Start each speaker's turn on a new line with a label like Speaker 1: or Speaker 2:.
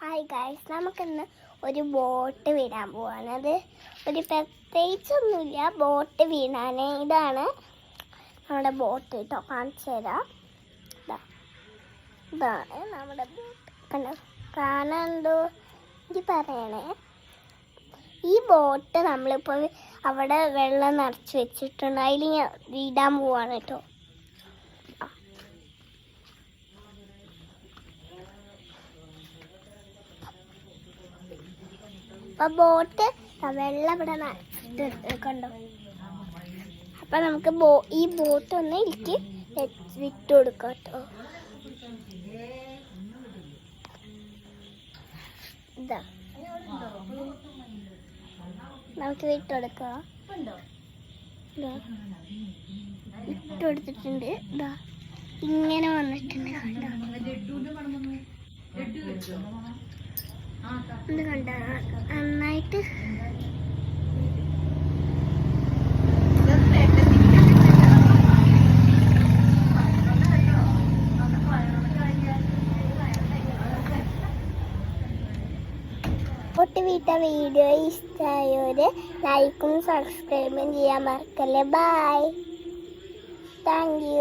Speaker 1: Hi guys, നമുക്കിന്ന് ഒരു boat വീടാൻ പോവാണ്. അത് ഒരു പ്രത്യേകിച്ചൊന്നുമില്ല, ബോട്ട് വീടാണ്. ഇതാണ് നമ്മുടെ ബോട്ട് കേട്ടോ, കാണിച്ചു തരാം. ഇതാണ് നമ്മുടെ ബോട്ട്. കണ്ടോ, കാണാണ്ടോ എനിക്ക് പറയണേ. ഈ ബോട്ട് നമ്മളിപ്പോൾ അവിടെ വെള്ളം നിറച്ച് വെച്ചിട്ടുണ്ട്, അതിൽ ഞാൻ വീടാൻ പോവാണ് കേട്ടോ. അപ്പം ബോട്ട് വെള്ളം ഇവിടെ നിറച്ചിട്ട് കണ്ടോ. അപ്പം നമുക്ക് ഈ ബോട്ട് ഒന്ന് എനിക്ക് വിട്ടു കൊടുക്കാം കേട്ടോ. ഇതാ നമുക്ക് വിട്ടുകൊടുക്കാം. ഇട്ട് കൊടുത്തിട്ടുണ്ട്. ഇതാ ഇങ്ങനെ വന്നിട്ടുണ്ട്. ഇത് കണ്ട നന്നായിട്ട് വീഡിയോ ഇഷ്ടമായവര് ലൈക്കും സബ്സ്ക്രൈബും ചെയ്യാൻ മറക്കല്ലേ. Bye, thank U.